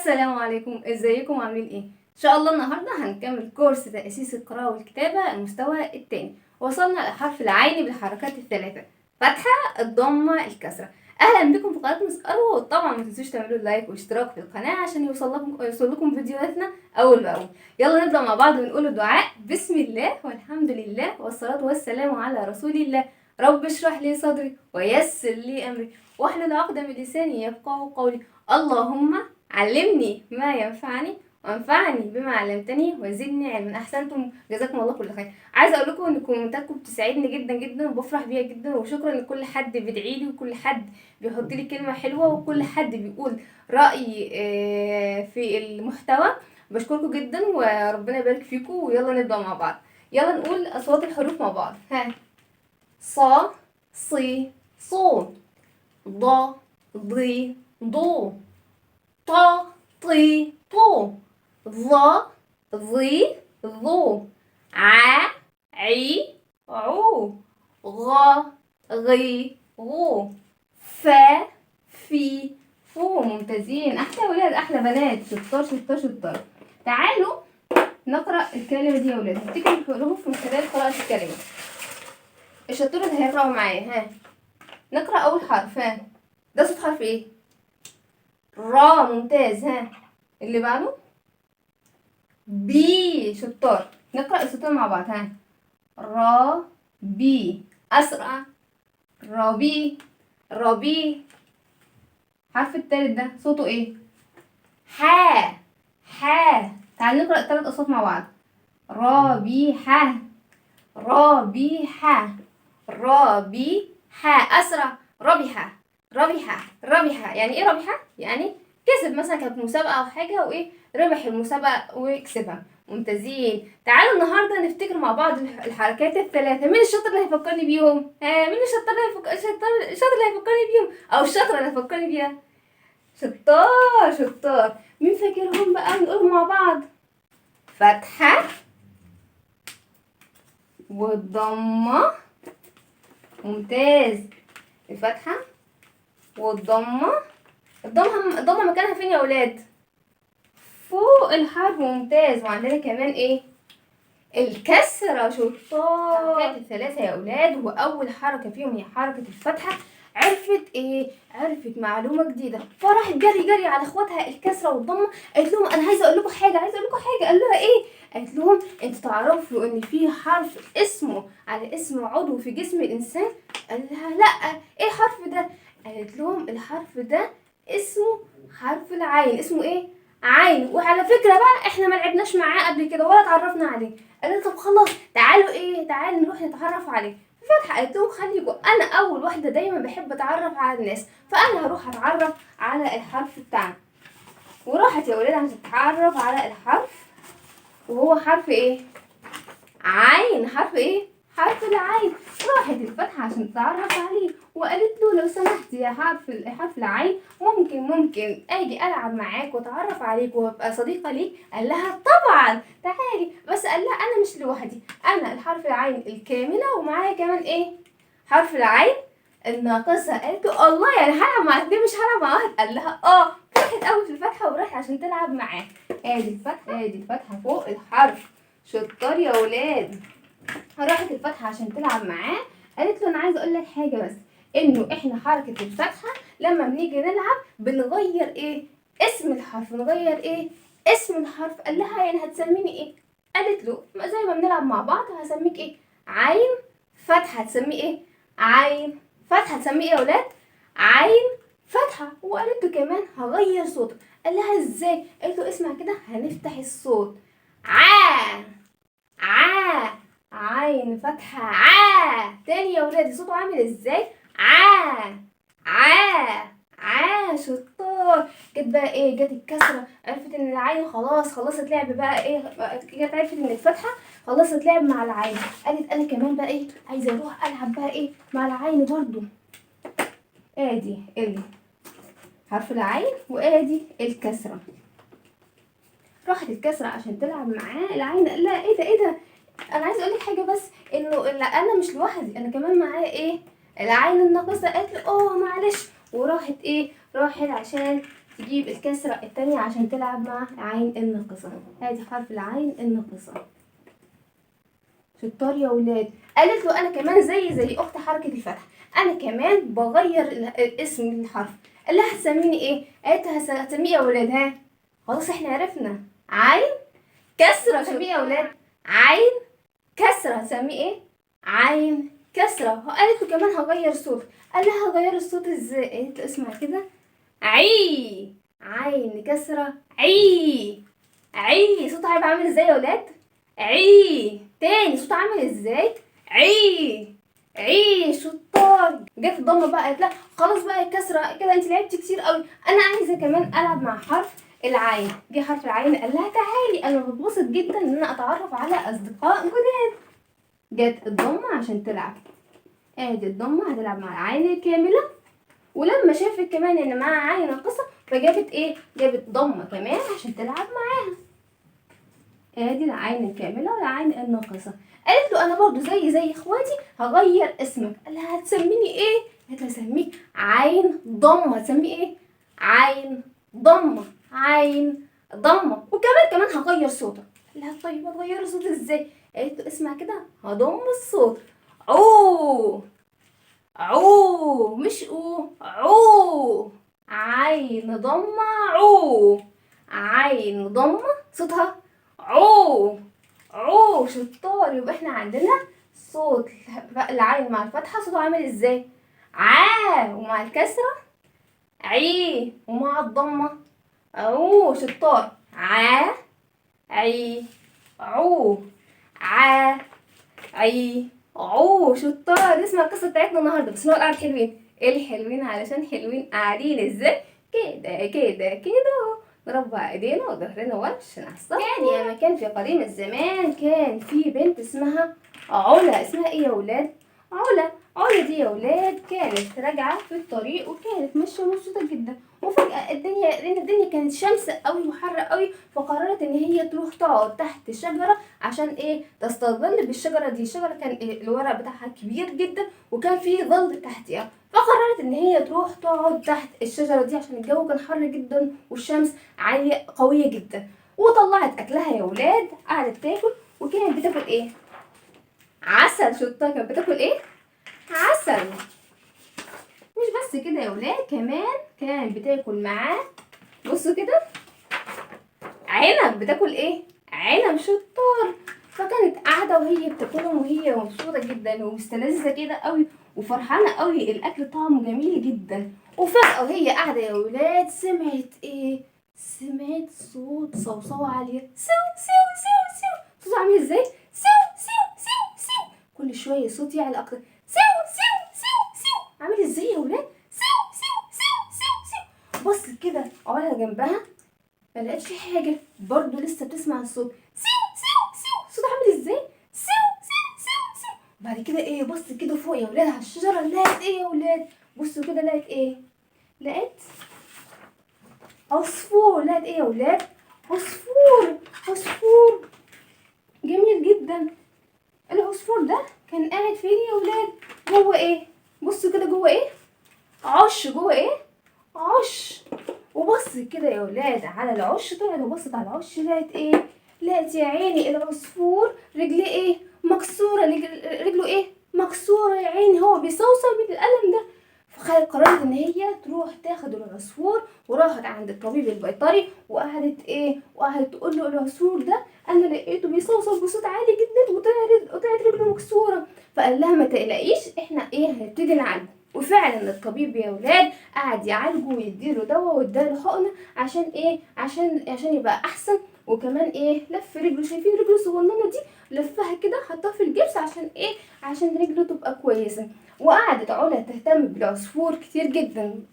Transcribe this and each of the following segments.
السلام عليكم، ازيكم عاملين ايه؟ ان شاء الله النهارده هنكمل كورس تأسيس القراءة والكتابة المستوى الثاني. وصلنا لحرف العين بالحركات الثلاثة: فتحة، الضمة، الكسرة. اهلا بكم في قناة مس أروى، وطبعا ما تنسوش تعملوا لايك واشتراك في القناة عشان يوصل لكم فيديوهاتنا اول باول. يلا نبدأ مع بعض ونقول الدعاء: بسم الله والحمد لله والصلاة والسلام على رسول الله. رب اشرح لي صدري ويسر لي امري واحلل عقدة من لساني يفقهوا قولي. اللهم علمني ما ينفعني وانفعني بما علمتني وزدني علما. احسنتم، جزاكم الله كل خير. عايزه اقول لكم ان كومنتاتكم بتساعدني جدا جدا وبفرح بيها جدا، وشكرا لكل حد بيدعي لي وكل حد بيحط لي كلمه حلوه وكل حد بيقول راي في المحتوى. بشكركم جدا وربنا يبارك فيكم. ويلا نبدا مع بعض. يلا نقول اصوات الحروف مع بعض. ها: ص، صي، صو، ض، ضي، ضو، ط، طي، طو، ظ، ظي، ظو، ع، عي، عو، غ، غي، غو، ف، في، فو. ممتازين، احلى ولاد احلى بنات، شطار شطار شطار. تعالوا نقرا الكلمه دي يا ولاد. نفتكر الحروف من خلال قراءه الكلمه. الشطور اللي هيقراوا معايا. ها، نقرا اول حرف. ها، ده صوت حرف ايه؟ را. ممتاز. ها، اللي بعده بي. شطار. نقرأ الصوتين مع بعض. ها: را، بي. أسرع: ربي، ربي. الحرف التالت ده صوته ايه؟ حا، حا. تعال نقرأ التلات أصوات مع بعض. رابيحة، رابيحة، رابيحة. أسرع: ربيحة، ربيحة، ربيحة. يعني ايه ربيحة؟ يعني كسب، مثلا كانت مسابقة أو حاجة وإيه ربح المسابقة وكسبها. ممتازين. تعالوا النهاردة نفتكر مع بعض الحركات الثلاثة. مين الشاطر اللي هيفكرني بيهم؟ مين الشاطر اللي هيفكرني بيهم؟ أو الشاطرة اللي هيفكرني بيها؟ شطار شطار. مين فاكرهم بقى؟ نقولهم مع بعض. فتحة والضمة. ممتاز. الفتحة والضمة. الضمة مكانها فين يا ولاد؟ فوق الحرف. ممتاز. وعندنا كمان ايه؟ الكسرة. شطار. الحركات الثلاثة يا ولاد، وأول حركة فيهم هي حركة الفتحة. عرفت ايه؟ عرفت معلومة جديدة، فراحت جري جري على اخواتها الكسرة والضمة. قالت لهم انا عايزة اقول لكم حاجة، قال لها ايه؟ قالت لهم انتوا تعرفوا ان في حرف اسمه على اسم عضو في جسم الانسان؟ قال لها لا. ايه الحرف ده؟ قالت لهم الحرف ده اسمه حرف العين. اسمه ايه؟ عين. وعلى فكرة بقى احنا ما لعبناش معاه قبل كده ولا اتعرفنا عليه. قالت طب خلاص تعالوا نروح نتعرف عليه. فتحة قالت لهم خليكوا، انا اول واحدة دايما بحب اتعرف على الناس، فانا هروح اتعرف على الحرف بتاعنا. وراحت يا ولاد عشان تتعرف على الحرف، وهو حرف ايه؟ عين. حرف ايه؟ حرف العين. راحت الفتحة عشان تتعرف عليه وقالت له لو سمحت يا حرف العين، ممكن اجي العب معاك واتعرف عليك وابقى صديقة ليك؟ قال لها طبعا تعالي. بس قال لها انا مش لوحدي، انا الحرف العين الكاملة ومعايا كمان ايه؟ حرف العين الناقصة. قالت له الله، يعني هلعب مع اتنين مش هلعب مع واحد؟ قال لها اه. فرحت قوي في الفتحة وراحت عشان تلعب معاه. ادي الفتحة فوق الحرف. شطار يا ولاد. راحت الفتحة عشان تلعب معاه. قالت له انا عايزه اقول لك حاجه، بس انه احنا حركه الفتحه لما بنيجي نلعب بنغير ايه؟ اسم الحرف. نغير ايه؟ اسم الحرف. قال لها يعني هتسميني ايه؟ قالت له زي ما بنلعب مع بعض هسميك ايه؟ عين فتحه. هتسميه ايه؟ عين فتحه. هتسميه ايه يا ولاد؟ عين فتحه. وقالت له كمان هغير صوته. قال لها ازاي؟ قالت له اسمع كده، هنفتح الصوت عين فتحة تاني يا ولادي. صوته عامل ازاي؟ شطار. جت بقى ايه؟ جت الكسرة. عرفت ان العين خلصت لعب بقى ايه؟ جت عرفت ان الفتحة خلصت لعب مع العين. قالت انا كمان بقى ايه؟ عايزة اروح العب بقى ايه؟ مع العين برضو. ادي حرف العين وادي الكسرة. راحت الكسرة عشان تلعب معاه. العين قال لها ايه ده؟ انا عايزه اقول لك حاجه، بس انه انا مش لوحدي، انا كمان معايا ايه؟ العين الناقصه. قالت له معلش. وراحت ايه؟ راحت عشان تجيب الكسرة التانية عشان تلعب مع عين الناقصة. ادي حرف العين الناقصة. شطار يا ولاد. قالت له انا كمان زي اخت حركة الفتح، انا كمان بغير اسم الحرف. قال لها هتسميني ايه؟ قالت هتسميه يا ولاد. ها خلاص احنا عرفنا عين كسرة. هتسميه يا ولاد عين كسرة. هتسميه ايه؟ عين كسرة. قالت له كمان هغير صوت. قال لها هغير الصوت ازاي؟ قالت له اسمع كده، عي عين كسرة عي. عي صوتها هيبقى عامل ازاي يا ولاد؟ عي. تاني صوتها عامل ازاي؟ عي. عي. شطار. جت الضمه بقى قالت لا خلاص بقى الكسره كده انت لعبتي كتير قوي، انا عايزه كمان العب مع حرف العين. جه حرف العين قال لها تعالي انا بتبسط جدا ان انا اتعرف على اصدقاء جداد. جت الضمه عشان تلعب. ادي الضمه هتلعب مع العين الكامله، ولما شافت كمان ان معاها عين ناقصه فجابت ايه؟ جابت ضمه كمان عشان تلعب معاها. ادي العين الكامله والعين الناقصه. قالت له انا برضو زي اخواتي هغير اسمك. قال لها هتسميني ايه؟ قالت له هسميك عين ضمه. هتسميه ايه؟ عين ضمه. عين ضمه. وكمان هغير صوتك. قال لها طيب هتغيري الصوت ازاي؟ قالت له اسمع كده هضم الصوت عو. عو مش او، عو. عين ضمه عو. عين ضمه صوتها عو. عو. شطار. يبقى احنا عندنا صوت العين مع الفتحة صوته عامل ازاي؟ عا. ومع الكسرة عي. ومع الضمة عو. شطار. عا عي عو. عا عي عو. شطار. نسمع القصة بتاعتنا النهارده بس نقعد قاعد حلوين. ايه الحلوين؟ علشان حلوين قاعدين ازاي؟ كده كده كده نربع ايدينا وظهرنا وش نعصب. كان يا مكان في قديم الزمان كان في بنت اسمها علا. اسمها ايه يا ولاد؟ علا. علا دي يا ولاد كانت راجعه في الطريق وكانت ماشيه مبسوطه جدا، وفجاه لان الدنيا كانت شمس قوي وحر قوي، فقررت ان هي تروح تقعد تحت شجره عشان ايه؟ تستظل بالشجره دي. الشجره كان الورق بتاعها كبير جدا وكان فيه ظل تحتها، فقررت ان هي تروح تقعد تحت الشجره دي عشان الجو كان حر جدا والشمس عاليه قويه جدا. وطلعت اكلها يا ولاد، قعدت تاكل وكانت بتاكل ايه؟ عسل. شطه. كانت بتاكل ايه؟ عسل. مش بس كده يا ولاد، كمان كانت بتاكل معاه بصوا كده عنب. بتاكل ايه؟ عنب. شطار. فكانت قاعده وهي بتاكلهم وهي مبسوطه جدا ومستلذه كده قوي وفرحانه قوي، الاكل طعمه جميل جدا. وفجاه وهي قاعده يا ولاد سمعت ايه؟ سمعت صوت صوصوه عاليه. سو سو سو سو. صوت عامل ازاي؟ سو سو سو سو. كل شويه صوت يعلى اكتر. سو سو سو سو. عامل ازاي يا ولاد؟ سو سو سو سو سو. بص كده علا جنبها ما لقيتش حاجه، برضو لسه بتسمع الصوت. سو سو سو. صوت عامل ازاي؟ سو سو سو سو. بعد كده ايه؟ بص كده فوق يا ولاد على الشجره، لقيت ايه يا ولاد؟ بصوا كده لقيت ايه؟ لقيت عصفور. لقيت ايه يا ولاد؟ عصفور. عصفور جميل جدا. العصفور ده كان قاعد فين يا ولاد؟ جوه ايه؟ بصوا كده جوه ايه؟ عش. جوه ايه؟ عش. وبص كده يا ولاد على العش، طلعت وبصت على العش لقيت ايه؟ لقيت يا عيني العصفور رجليه ايه؟ مكسوره. رجله ايه؟ مكسوره يا عيني، هو بيصوصو من الالم ده. فقررت ان هي تروح تاخد العصفور وراحت عند الطبيب البيطري وقعدت ايه؟ وقعدت تقول له العصفور ده انا لقيته بيصوصو بصوت عالي جدا وطلعت رجله مكسوره. فقال لها ما تقلقيش احنا ايه هنبتدي نعالجه. وفعلا الطبيب يا ولاد قعد يعالجه ويديله دواء واداله حقنه عشان ايه؟ عشان يبقى احسن. وكمان ايه؟ لف رجله. شايفين رجله الصغننه دي؟ لفها كده حطها في الجبس عشان ايه؟ عشان رجله تبقى كويسه. وقعدت علا تهتم بالعصفور كتير جدا.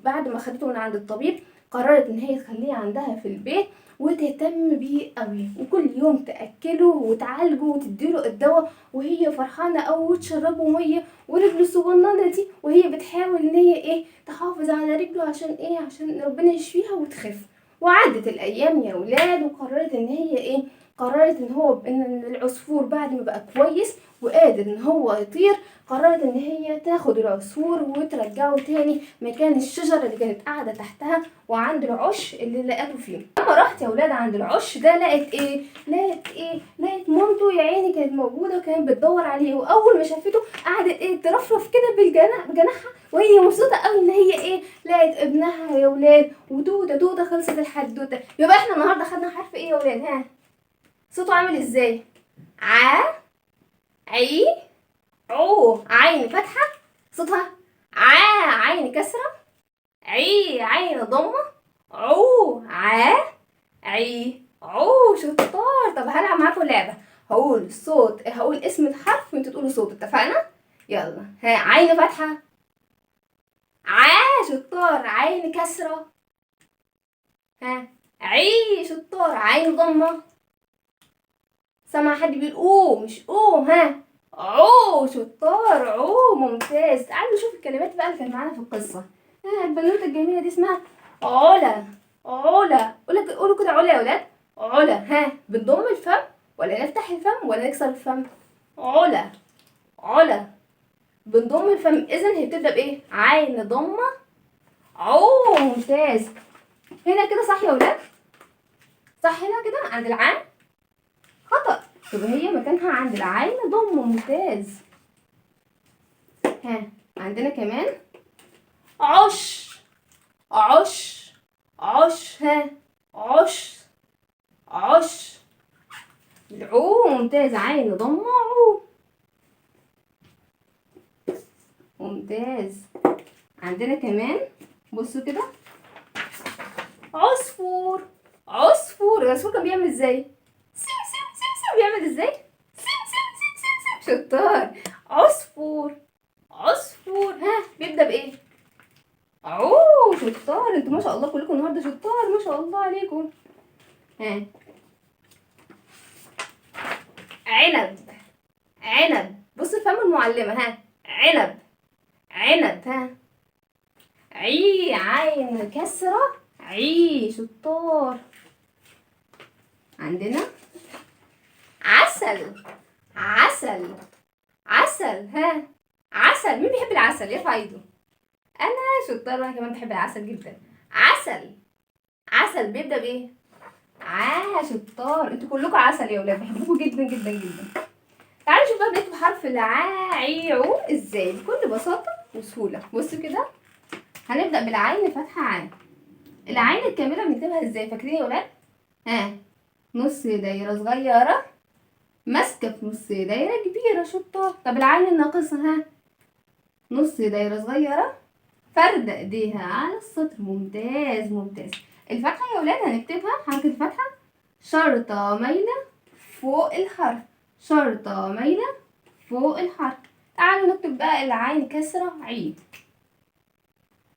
بعد ما خدته من عند الطبيب قررت ان هي تخليه عندها في البيت وتهتم بيه قوي، وكل يوم تاكله وتعالجه وتديله الدواء وهي فرحانه قوي وتشربه ميه ورجله الصغننه دي، وهي بتحاول ان هي ايه؟ تحافظ على رجله عشان ايه؟ عشان ربنا يشفيها وتخف. وعدت الايام يا ولاد وقررت ان هي ايه؟ قررت ان العصفور بعد ما بقى كويس وقادر ان هو يطير، قررت ان هي تاخد العصفور وترجعه تاني مكان الشجرة اللي كانت قاعدة تحتها وعند العش اللي لقته فيه. لما راحت يا ولاد عند العش ده لقت مامته يا عيني كانت موجودة وكانت بتدور عليه، واول ما شافته قعدت ترفرف كده بجناحها وهي مبسوطة قوي ان هي لقت ابنها يا ولاد. ودودة خلصت الحدوتة. يبقى احنا النهارده خدنا حرف ايه يا ولاد؟ ها، صوته عامل ازاي؟ ع، عي، عو. عين فتحة صوتها ع، عين كسرة، عي عين ضمة، عو ع، عي عو. شطار. طب هلعب معاكم لعبة، هقول اسم الحرف وانتوا تقولوا صوت، اتفقنا؟ يلا. ها، عين فتحة ع. شطار. عين كسرة ها، عي. شطار. عين ضمة. سامع حد بيقول او مش او؟ ها، عو. شطار. عو. ممتاز. تعالوا نشوف الكلمات بقى اللي كانت معانا في القصة. ها، البنوتة الجميلة دي اسمها علا. علا. قولوا كده علا يا ولاد. علا. ها، بنضم الفم ولا نفتح الفم ولا نكسر الفم؟ علا. علا. بنضم الفم، اذا هي بتبدأ بايه؟ عين ضمة عو. ممتاز. هنا كده صح يا ولاد؟ صح هنا كده عند العين؟ خطأ. يبقى هي مكانها عند العين ضم. ممتاز. ها، عندنا كمان عش. عش. عش. ها، عش. عش. العو. ممتاز. عين ضم عو. ممتاز. عندنا كمان بصوا كده عصفور. عصفور. العصفور كان بيعمل ازاي؟ سم سم سم سم. بيعمل ازاي؟ سم سم سم سم سم. شطار. عصفور. عصفور. ها، بيبدأ بإيه؟ عو. شطار. انتوا ما شاء الله كلكم النهارده شطار، ما شاء الله عليكم. ها، عنب. عنب. بص فم المعلمة. ها، عنب. عنب. ها، عي عين كسرة عي. شطار. عندنا عسل. عسل. عسل. ها، عسل. مين بيحب العسل؟ يرفع ايده. انا شطار وانا كمان بحب العسل جدا. عسل. عسل بيبدأ بايه؟ شطار. انتوا كلكم عسل يا ولاد، بحبكم جدا جدا جدا. تعالوا نشوف بقى بنكتب حرف العاعيعو ازاي بكل بساطة وسهولة. بصوا كده، هنبدأ بالعين فتحة عين. العين الكاملة بنكتبها ازاي؟ فاكرين يا ولاد؟ ها، نص دايرة صغيرة ماسكة في نص دايرة كبيرة. شطار. طب العين الناقصة؟ ها، نص دايرة صغيرة فردة ايديها على السطر. ممتاز. ممتاز. الفتحة يا ولاد هنكتبها حركة الفتحة شرطة مايلة فوق الحرف. شرطة مايلة فوق الحرف. تعالوا نكتب بقى العين كسرة عين.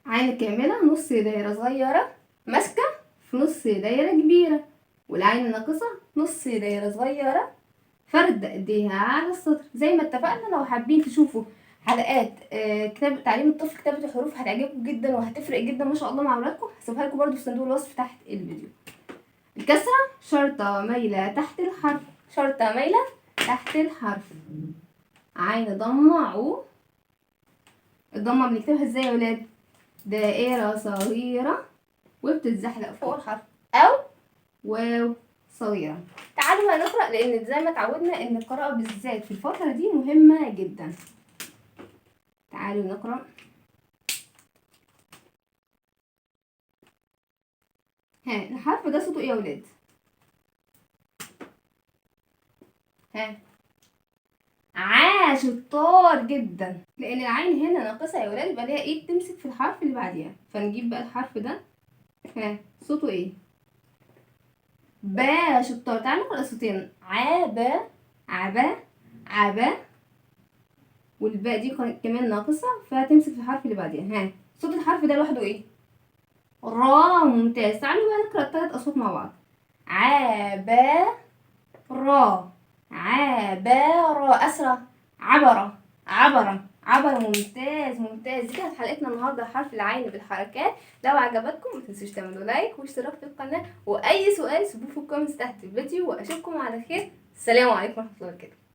عين كاملة نص دايرة صغيرة ماسكة في نص دايرة كبيرة. والعين الناقصة نص دايرة صغيرة فردة ايديها على السطر. زي ما اتفقنا، لو حابين تشوفوا حلقات كتاب تعليم الطفل كتابة الحروف هتعجبكم جدا وهتفرق جدا ما شاء الله مع اولادكم. هسيبها لكم برضو في صندوق الوصف تحت الفيديو. الكسرة شرطة مايلة تحت الحرف. شرطة مايلة تحت الحرف. عين ضمة عو. الضمة بنكتبها ازاي يا ولاد؟ دائرة صغيرة وبتتزحلق فوق الحرف، أو واو صغيرة. تعالوا بقى نقرأ، لأن زي ما اتعودنا إن القراءة بالذات في الفترة دي مهمة جدا. تعالوا نقرأ. ها، الحرف ده صوته ايه يا ولاد؟ ها، شطار جدا. لان العين هنا ناقصه يا ولاد، يبقى ليها ايه؟ تمسك في الحرف اللي بعديها. فنجيب بقى الحرف ده. ها، صوته ايه؟ با. شطار. تعالوا نقرا صوتين. عابا. عبا. عبا. والباء دي كمان ناقصه فهتمسك في الحرف اللي بعديها. ها، صوت الحرف ده لوحده ايه؟ را. ممتاز. تعالوا بقى نقرا الثلاث اصوات مع بعض. عابا را. عابا را. اسرع. عبرة. عبر. ممتاز ممتاز. دي كانت حلقتنا النهارده حرف العين بالحركات. لو عجبتكم ما تنسوش تعملوا لايك واشتراك في القناه، واي سؤال سيبوه في الكومنتس تحت الفيديو، واشوفكم على خير. السلام عليكم ورحمه الله وبركاته.